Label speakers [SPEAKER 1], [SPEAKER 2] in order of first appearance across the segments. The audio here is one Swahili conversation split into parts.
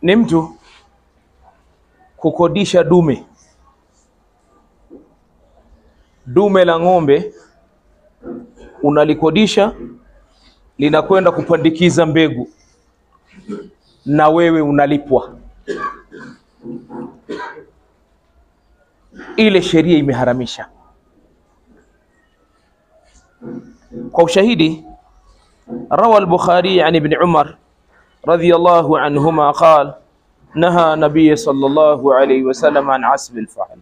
[SPEAKER 1] ni mtu kukodisha dume la ng'ombe, unalikodisha linakwenda kupandikiza mbegu na wewe unalipwa. Ile sheria imeharamisha. Kwa ushahidi, rawa al-Bukhari an ibn Umar radiyallahu anhuma qala naha nabiy sallallahu alayhi wasallam an asb al-fahl.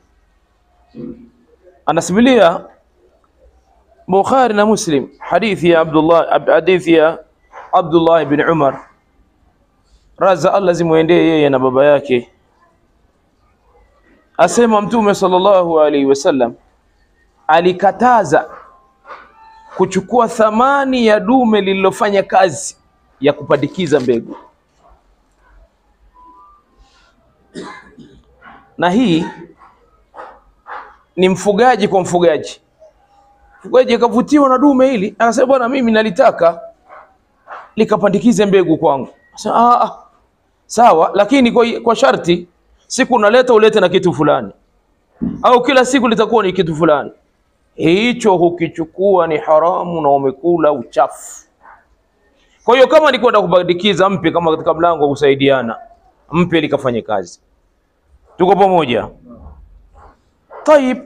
[SPEAKER 1] Anasimulia Bukhari na Muslim hadithi ya Abdullah ibn Umar, raza Allah zimwendee yeye na baba yake, asema Mtume sallallahu alayhi wasallam alikataza kuchukua thamani ya dume lililofanya kazi ya kupandikiza mbegu. Na hii ni mfugaji kwa mfugaji. Mfugaji akavutiwa na dume hili, akasema bwana, mimi nalitaka likapandikize mbegu kwangu. Sasa sawa, lakini kwa sharti siku unaleta ulete na kitu fulani, au kila siku litakuwa ni kitu fulani. Hicho hukichukua ni haramu na umekula uchafu. Kwa hiyo kama ni kwenda kupandikiza, mpe, kama katika mlango wa kusaidiana, mpe likafanye kazi. Tuko pamoja? Tayib,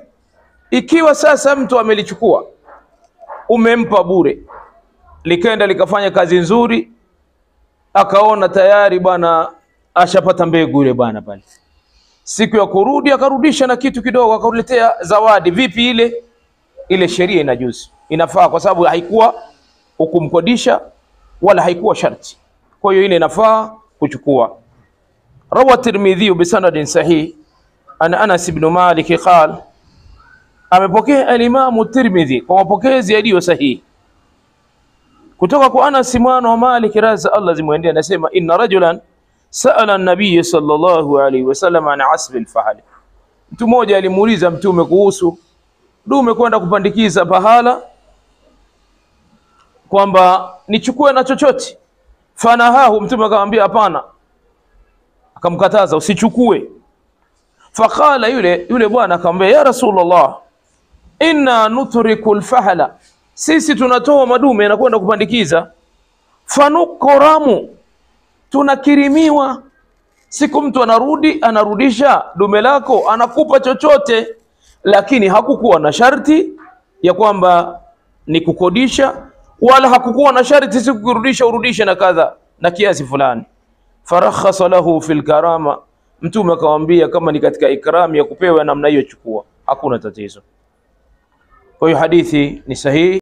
[SPEAKER 1] ikiwa sasa mtu amelichukua, umempa bure, likaenda likafanya kazi nzuri, akaona tayari bwana ashapata mbegu ile bwana pale, siku ya kurudi akarudisha na kitu kidogo, akakuletea zawadi. Vipi ile sheria inajuzu, inafaa, kwa sababu haikuwa hukumkodisha wala haikuwa sharti. Kwa hiyo ile inafaa kuchukua. Rawa Tirmidhi bi sanadin sahih an Anas ibn Malik qala, amepokea al-Imam Tirmidhi kwa mapokezi yaliyo sahihi kutoka kwa Anas mwana wa Malik, raza Allah zimwendee, anasema inna rajulan sa'ala an-nabiy sallallahu alayhi wasallam an asb al-fahl. Mtu mmoja alimuuliza Mtume kuhusu dume kwenda kupandikiza pahala, kwamba nichukue na chochote. Fanahahu, Mtume akamwambia hapana, akamkataza usichukue. Faqala, yule bwana akamwambia, ya Rasulullah, inna nutriku al-fahla, sisi tunatoa madume na kwenda kupandikiza. Fanukuramu, tunakirimiwa. Siku mtu anarudisha dume lako, anakupa chochote, lakini hakukuwa na sharti ya kwamba ni kukodisha, wala hakukuwa na sharti siku kurudisha urudishe na kadha na kiasi fulani. Farakhasa lahu fil karama, Mtume akamwambia kama ni katika ikram ya kupewa namna hiyo chukua, hakuna tatizo. Kwa hiyo hadithi ni sahihi.